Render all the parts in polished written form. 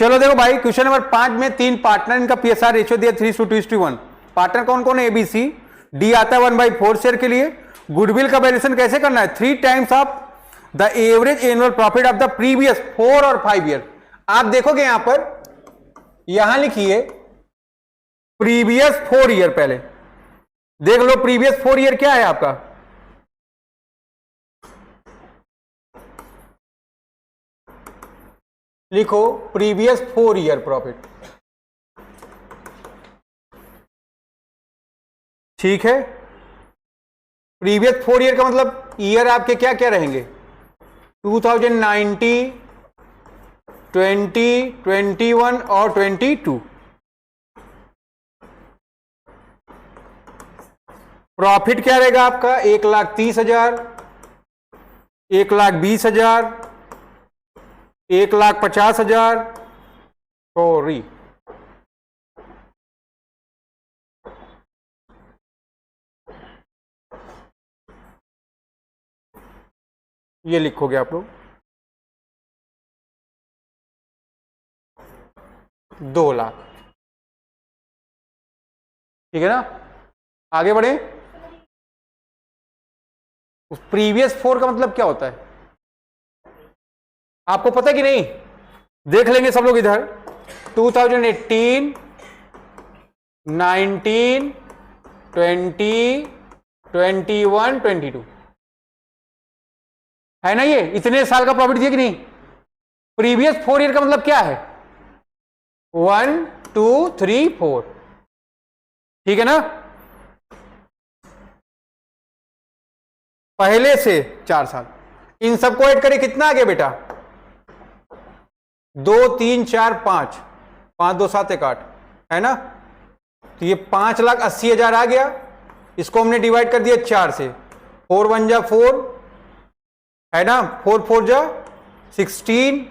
चलो देखो भाई, क्वेश्चन नंबर 5 में 3 पार्टनर, इनका पीएसआर रेशियो दिया 3:2:1। पार्टनर कौन कौन है? एबीसी। डी आता है 1/4 शेयर के लिए। गुडविल का वैल्यूएशन कैसे करना है? 3 times of the average annual profit of the previous 4 और 5 ईयर। आप देखोगे यहां पर, यहां लिखिए प्रीवियस 4 ईयर। पहले देख लो प्रीवियस 4 ईयर क्या है आपका। लिखो प्रीवियस 4 ईयर प्रॉफिट। ठीक है, प्रीवियस 4 ईयर का मतलब ईयर आपके क्या क्या रहेंगे? 2019, 20, 21 और 22। प्रॉफिट क्या रहेगा आपका? 1,30,000, 1,20,000, 1,50,000। सॉरी, ये लिखोगे आप लोग 2 लाख। ठीक है ना, आगे बढ़े। उस प्रीवियस 4 का मतलब क्या होता है आपको पता है कि नहीं? देख लेंगे सब लोग इधर। 2018, 19, 20, 21, 22 है ना? ये इतने साल का प्रॉफिट दिया कि नहीं? प्रीवियस 4 ईयर का मतलब क्या है? 1, 2, 3, 4। ठीक है ना, पहले से 4 साल। इन सबको ऐड करें, कितना आ गया बेटा? 2, 3, 4, 5, 5, 2, 7, 1, 8 है ना? तो ये 5,80,000 आ गया। इसको हमने डिवाइड कर दिया 4 से। 4 1 जा 4 है ना, 4 4 जा 16।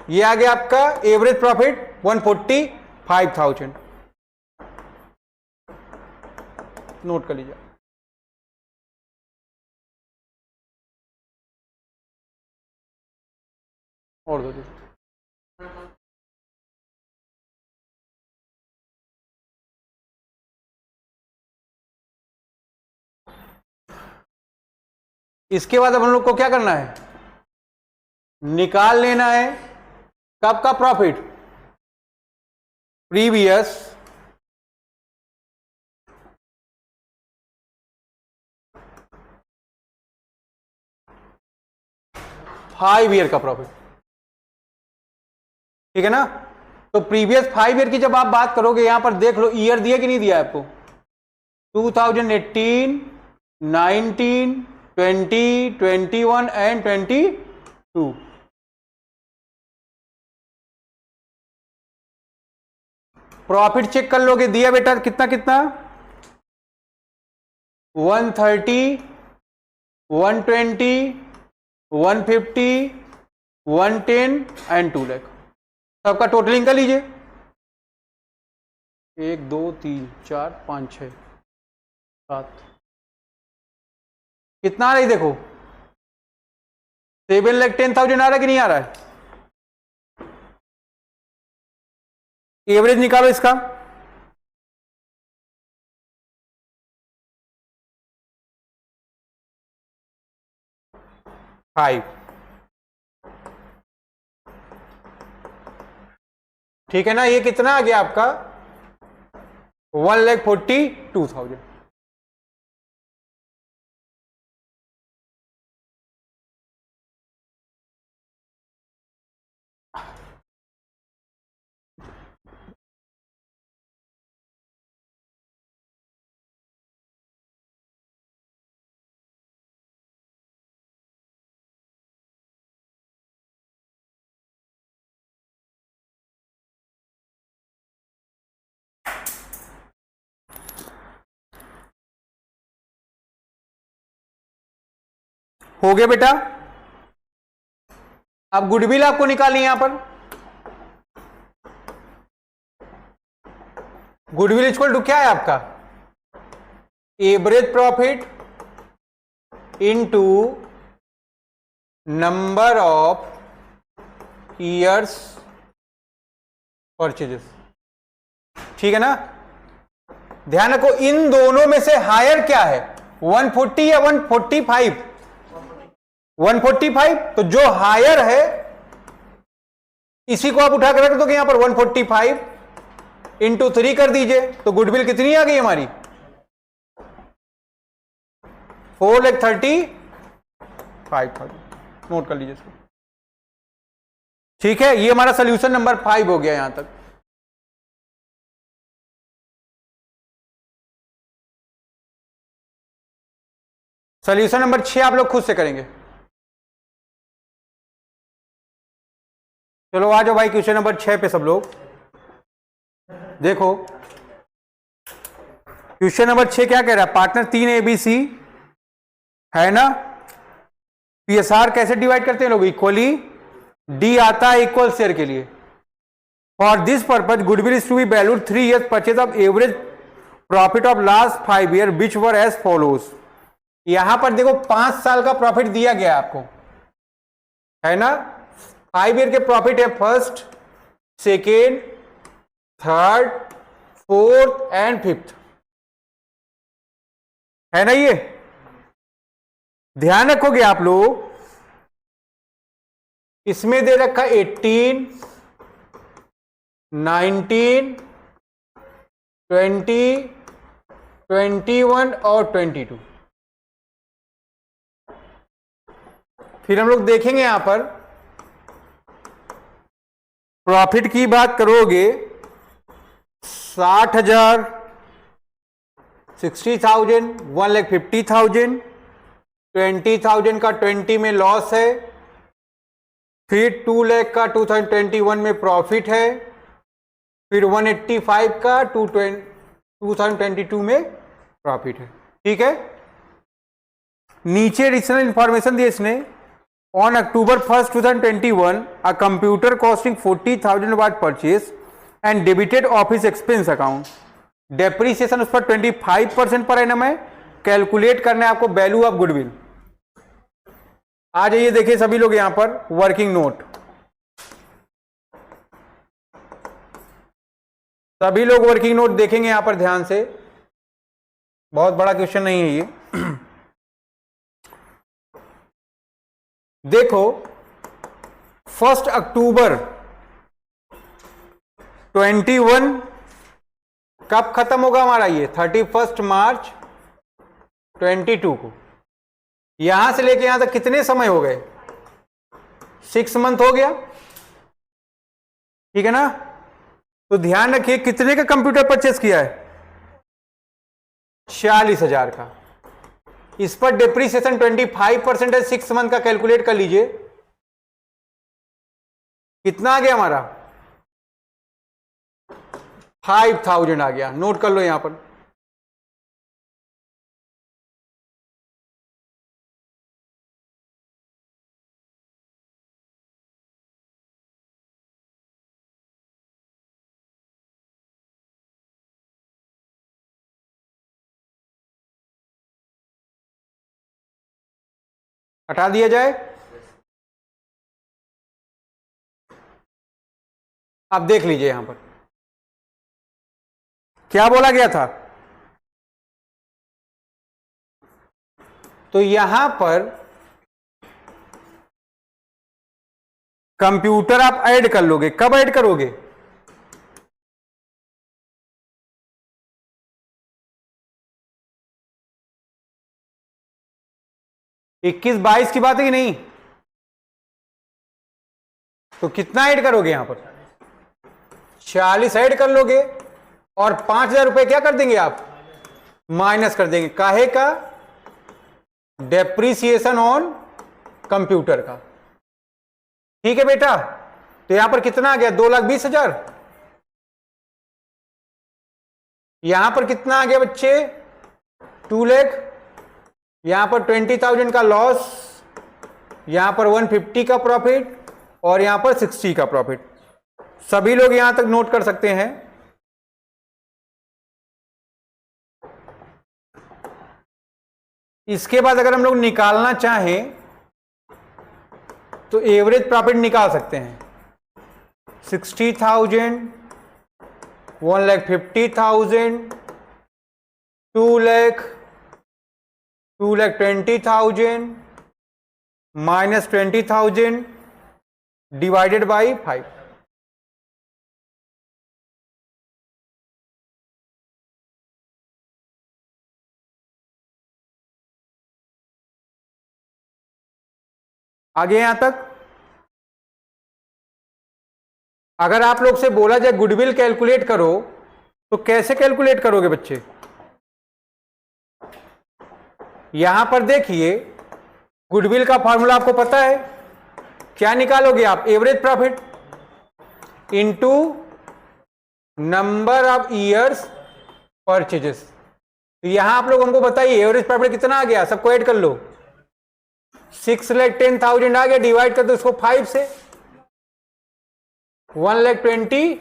ये आ गया आपका एवरेज प्रॉफिट 145,000। नोट कर लीजिए। और दो दीजिए। इसके बाद अब हम लोग को क्या करना है? निकाल लेना है कब का प्रॉफिट? प्रीवियस 5 ईयर का प्रॉफिट। ठीक है ना, तो प्रीवियस 5 ईयर की जब आप बात करोगे, यहां पर देख लो ईयर दिया कि नहीं दिया आपको? 2018, 19, 20, 21 एंड 22। प्रॉफिट चेक कर लोगे, दिया बेटा कितना कितना? 130, 120, 150, 110 एंड 2 लाख। सबका टोटलिंग कर लीजिए। 1 2 3 4 5 6 7। कितना आ रही देखो? 7,10,000 आ रहा है कि नहीं आ रहा है? एवरेज निकालो इसका। फाइव। ठीक है ना, ये कितना आ गया आपका? 1,42,000। हो गया बेटा। अब गुडविल आपको निकालनी है यहां पर। गुडविल इक्वल टू क्या है आपका? Average profit into number of years purchases, ठीक है ना। ध्यान रखो इन दोनों में से हायर क्या है, 140 या 145? 145। तो जो हायर है इसी को आप उठा कर रख दो कि यहां पर 145 इंटू 3 कर दीजिए, तो गुडविल कितनी आ गई हमारी, 4,35,000। नोट कर लीजिए इसको, ठीक है। ये हमारा सोल्यूशन नंबर 5 हो गया यहां तक। सोल्यूशन नंबर 6 आप लोग खुद से करेंगे। चलो आ जाओ भाई क्वेश्चन नंबर 6 पे सब लोग। देखो क्वेश्चन नंबर 6 क्या कह रहा है, पार्टनर 3 ABC है ना, PSR कैसे डिवाइड करते हैं लोग, इक्वली। डी आता है इक्वल शेयर के लिए। For this purpose goodwill is to be valued 3 years purchase of average profit of last 5 year which were as follows. यहां पर देखो 5 साल का प्रॉफिट दिया गया आपको, है ना। 5 year के प्रॉफिट है first, second, third, fourth and fifth, है ना। ये ध्यान रखोगे आप लोग, इसमें दे रखा 18, 19, 20, 21 और 22। फिर हम लोग देखेंगे यहां पर प्रॉफिट की बात करोगे 60,000, 60,000, 1,50,000, 20,000 का 20 में लॉस है, फिर 2 लाख का 2021 में प्रॉफिट है, फिर 185 का 2022 में प्रॉफिट है, ठीक है। नीचे एडिशनल इंफॉर्मेशन दी इसने, on October 1st 2021 a computer costing 40,000 was purchased and debited office expense account, depreciation उस पर 25% पर एनम है, कैलकुलेट करना है आपको वैल्यू ऑफ गुडविल। आ जाइए देखिए सभी लोग यहां पर वर्किंग नोट, सभी लोग वर्किंग नोट देखेंगे यहां पर ध्यान से, बहुत बड़ा क्वेश्चन नहीं है ये। देखो 1 अक्टूबर 21 कब खत्म होगा हमारा ये, 31 मार्च 22 को। यहां से लेके यहां तक कितने समय हो गए, 6 मंथ हो गया, ठीक है ना। तो ध्यान रखिए कितने का कंप्यूटर परचेस किया है, 46,000 का। इस पर डिप्रीसिएशन 25% है, 6 मंथ का कैलकुलेट कर लीजिए कितना आ गया हमारा, 5,000 आ गया। नोट कर लो यहां पर, हटा दिया जाए। आप देख लीजिए यहां पर क्या बोला गया था, तो यहां पर कंप्यूटर आप ऐड कर लोगे, कब ऐड करोगे, इक्कीस 22 की बात है कि नहीं, तो कितना ऐड करोगे यहां पर, 46 ऐड कर लोगे और 5,000 रुपए क्या कर देंगे आप, माइनस कर देंगे, काहे का, डेप्रीसिएशन ऑन कंप्यूटर का, ठीक है बेटा। तो यहां पर कितना आ गया, 2,20,000। यहां पर कितना आ गया बच्चे, 2 लाख। यहां पर 20,000 का लॉस, यहां पर 150 का प्रॉफिट और यहां पर 60 का प्रॉफिट। सभी लोग यहां तक नोट कर सकते हैं। इसके बाद अगर हम लोग निकालना चाहें तो एवरेज प्रॉफिट निकाल सकते हैं, 60,000 1,50,000, 2,20,000 माइनस 20,000 डिवाइडेड बाई 5। आगे यहां तक। अगर आप लोग से बोला जाए गुडविल कैलकुलेट करो तो कैसे कैलकुलेट करोगे बच्चे? यहां पर देखिए गुडविल का फॉर्मूला आपको पता है, क्या निकालोगे आप? Average profit into number of years purchases. तो यहां आप लोग हमको बताइए एवरेज प्रॉफिट कितना आ गया, सबको ऐड कर लो। 6,10,000 आ गया, डिवाइड कर दो इसको 5 से, 1,20,000।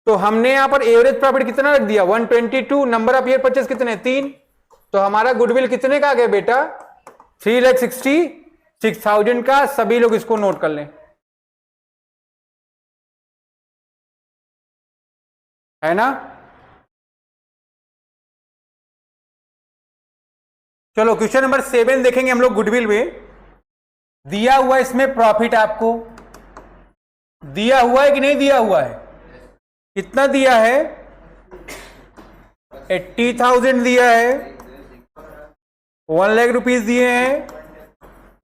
तो हमने यहां पर एवरेज प्रॉफिट कितना रख दिया? 122। नंबर ऑफ ईयर परचेज कितने? 3। तो हमारा गुडविल कितने का आ गया बेटा? 3,66,000 का। सभी लोग इसको नोट कर लें, है ना? चलो क्वेश्चन नंबर 7 देखेंगे हम लोग। गुडविल में दिया हुआ, इसमें प्रॉफिट आपको दिया हुआ है कि नहीं दिया हुआ है? कितना दिया है? 80,000 दिया है, 1 लाख रुपीज दिए हैं,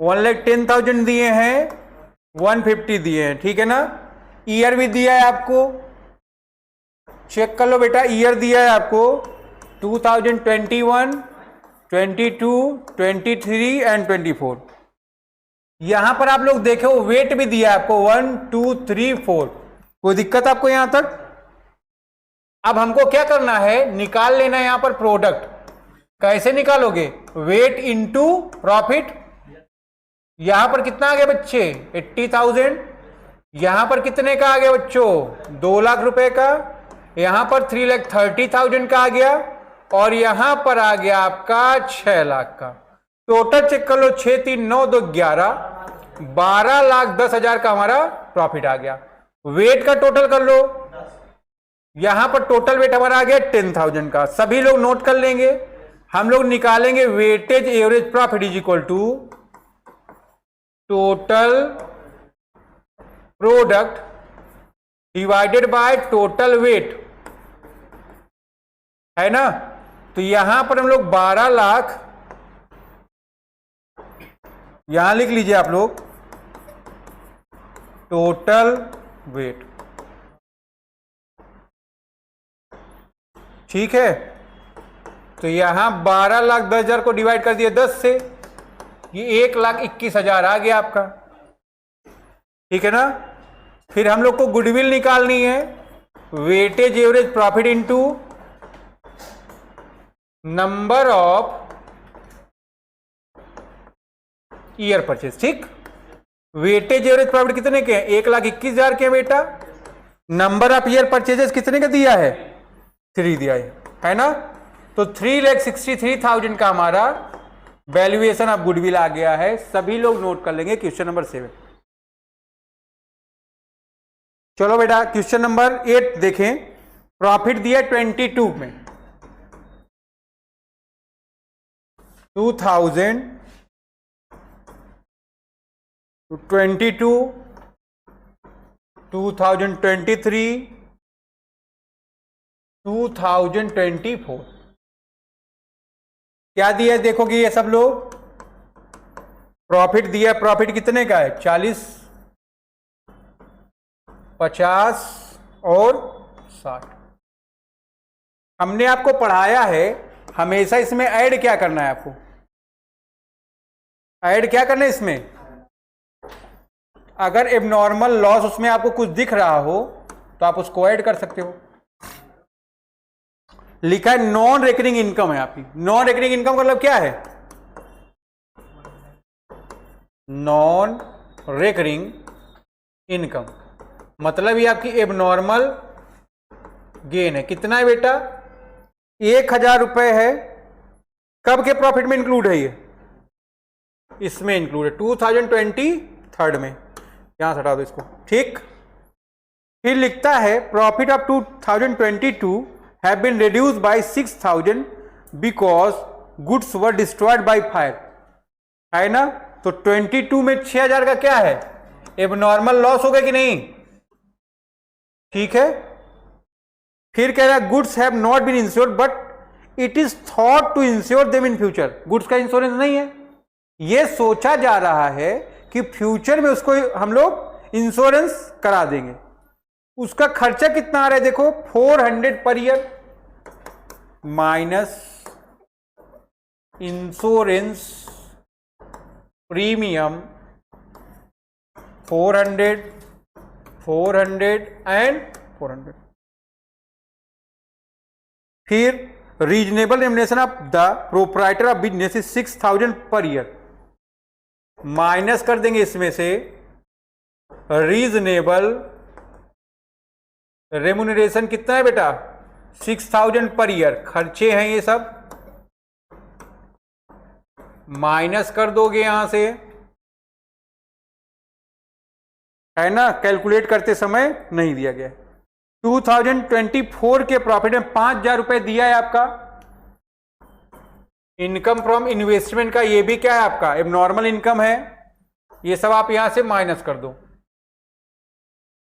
1,10,000 दिए हैं, 150 दिए हैं, ठीक है ना? ईयर भी दिया है आपको, चेक कर लो बेटा। ईयर दिया है आपको 2021, 22, 23 एंड 24। यहां पर आप लोग देखो वेट भी दिया है आपको 1, 2, 3, 4। कोई दिक्कत आपको यहां तक? अब हमको क्या करना है? निकाल लेना है यहां पर प्रोडक्ट। कैसे निकालोगे? Weight into profit. यहां पर कितना आ गया बच्चे? 80,000। यहां पर कितने का आ गया बच्चों? 2 लाख रुपए का। यहां पर 3,30,000 का आ गया, और यहां पर आ गया आपका 6 लाख का। टोटल चेक कर लो, 6, 3, 9, 2, 11, 12,10,000 का हमारा प्रॉफिट आ गया। वेट का टोटल कर लो, यहां पर टोटल वेट हमारा आ गया 10,000 का। सभी लोग नोट कर लेंगे। हम लोग निकालेंगे weightage average profit is equal to total product divided by total weight, है ना? तो यहां पर हम लोग 12 लाख, यहां लिख लीजिए आप लोग टोटल वेट, ठीक है? तो यहां 12,10,000 को डिवाइड कर दिया 10 से, ये 1,21,000 आ गया आपका, ठीक है ना? फिर हम लोग को गुडविल निकालनी है। Weightage average profit into number of year purchase, ठीक? वेटेज एवरेज प्रॉफिट कितने के हैं? 1,21,000 के बेटा। नंबर ऑफ ईयर परचेजेस कितने का दिया है? 3 दिया है ना? तो 3,63,000 का हमारा वैल्यूएशन ऑफ गुडविल आ गया है। सभी लोग नोट कर लेंगे क्वेश्चन नंबर 7। चलो बेटा क्वेश्चन नंबर 8 देखें। प्रॉफिट दिया 22 में, 2000, 22, 2023, 2024। क्या दिया है देखोगे ये सब लोग? प्रॉफिट दिया, प्रॉफिट कितने का है? 40, 50 और 60। हमने आपको पढ़ाया है हमेशा इसमें ऐड क्या करना है आपको? ऐड क्या करना है इसमें? अगर एबनॉर्मल लॉस उसमें आपको कुछ दिख रहा हो तो आप उसको ऐड कर सकते हो। लिखा है नॉन रेकरिंग इनकम है आपकी। नॉन रेकरिंग इनकम का मतलब क्या है? नॉन रेकरिंग इनकम मतलब ये आपकी एबनॉर्मल गेन है। कितना है बेटा? 1,000 रुपए है। कब के प्रॉफिट में इंक्लूड है ये? इसमें इंक्लूड है 2023 में। यहां से हटा दो इसको, ठीक? फिर लिखता है profit of 2022 have been reduced by 6000 because goods were destroyed by fire, है ना। तो 22 में 6000 का क्या है, एबनॉर्मल लॉस हो गया कि नहीं, ठीक है। फिर कह रहा है goods have not been insured but it is thought to insure them in future. Goods का इंश्योरेंस नहीं है, यह सोचा जा रहा है कि फ्यूचर में उसको हम लोग इंश्योरेंस करा देंगे। उसका खर्चा कितना आ रहा है देखो, 400 per year minus insurance premium 400 and 400। फिर reasonable remuneration of the proprietor of business is 6000 per year, minus कर देंगे इसमें से रीजनेबल रेम्युनरेशन कितना है बेटा, 6000 पर ईयर। खर्चे हैं ये सब, माइनस कर दोगे यहां से, है ना। कैलकुलेट करते समय नहीं दिया गया। 2024 के प्रॉफिट में 5000 रुपए दिया है आपका। इनकम फ्रॉम इन्वेस्टमेंट का ये भी क्या है आपका, एबनॉर्मल इनकम है, ये सब आप यहां से माइनस कर दो,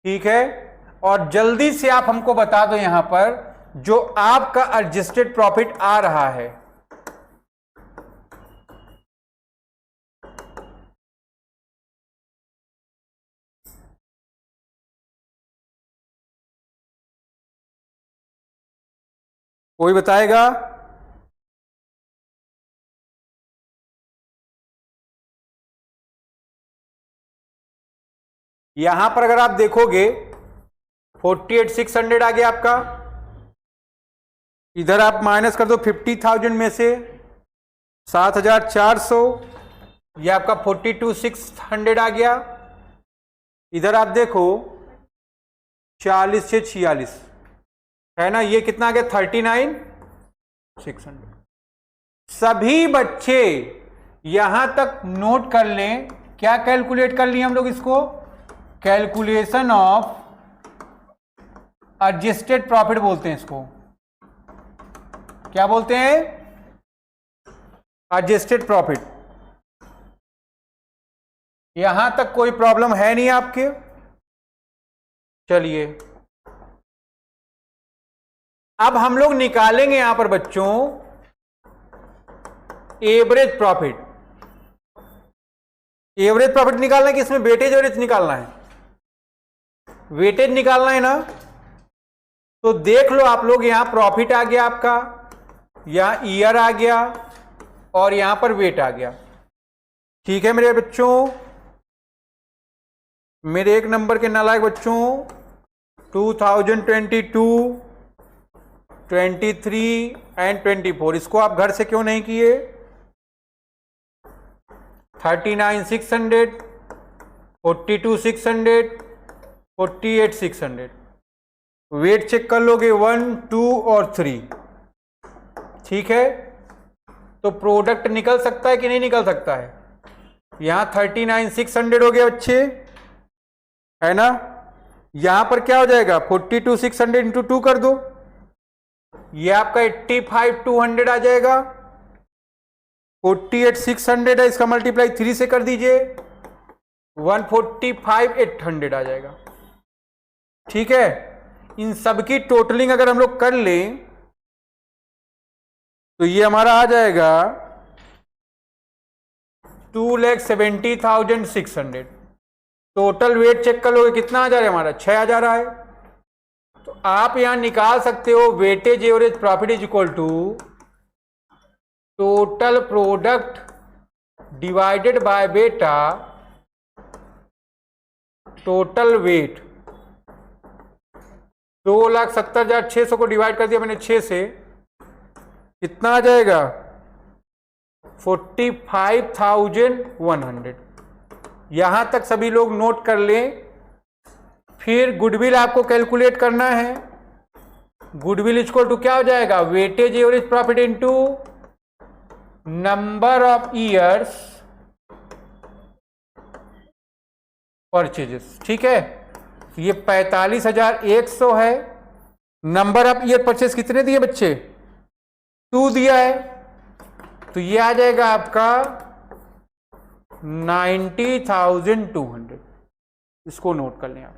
ठीक है। और जल्दी से आप हमको बता दो यहां पर जो आपका एडजस्टेड प्रॉफिट आ रहा है, कोई बताएगा। यहां पर अगर आप देखोगे 48,600 आ गया आपका, इधर आप माइनस कर दो 50,000 में से 7,400, ये आपका 42,600 आ गया। इधर आप देखो 40 से 46, है ना, ये कितना आ गया 39,600। सभी बच्चे यहां तक नोट कर लें, क्या कैलकुलेट कर लिए हम लोग इसको, कैलकुलेशन ऑफ एडजस्टेड प्रॉफिट बोलते हैं इसको, क्या बोलते हैं, एडजस्टेड प्रॉफिट। यहां तक कोई प्रॉब्लम है नहीं आपके। चलिए अब हम लोग निकालेंगे यहां पर बच्चों एवरेज प्रॉफिट। एवरेज प्रॉफिट निकालना है कि इसमें वेटेज एवरेज निकालना है, वेटेज निकालना है ना। तो देख लो आप लोग, यहां प्रॉफिट आ गया आपका, यहां ईयर आ गया और यहां पर वेट आ गया, ठीक है मेरे बच्चों, मेरे एक नंबर के नालायक बच्चों। 2022, 23 एंड 24 इसको आप घर से क्यों नहीं किए। 39,600, 42,600, 48,600, वेट चेक कर लोगे 1, 2 और 3, ठीक है। तो प्रोडक्ट निकल सकता है कि नहीं निकल सकता है। यहां 39,600 हो गया बच्चे, है ना। यहां पर क्या हो जाएगा 42,600 इंटू 2 कर दो, ये आपका 85,200 आ जाएगा। 48,600 है, इसका मल्टीप्लाई 3 से कर दीजिए, 145,800 आ जाएगा, ठीक है। इन सबकी टोटलिंग अगर हम लोग कर लें तो ये हमारा आ जाएगा 2,70,600। टोटल वेट चेक कर लोगे कितना आ जा रहा है हमारा, 6,000 आए। तो आप यहां निकाल सकते हो weightage average profit is equal to total product divided by बेटा टोटल वेट। 2,70,600 को डिवाइड कर दिया मैंने 6 से, कितना आ जाएगा 45,100। यहां तक सभी लोग नोट कर लें। फिर गुडविल आपको कैलकुलेट करना है। गुडविल इक्वल टू क्या हो जाएगा, weightage average profit into number of years purchases, ठीक है। तो ये 45,100 है। नंबर ऑफ ईयर परचेस कितने दिए बच्चे? 2 दिया है, तो ये आ जाएगा आपका 90,200। इसको नोट कर लें आप।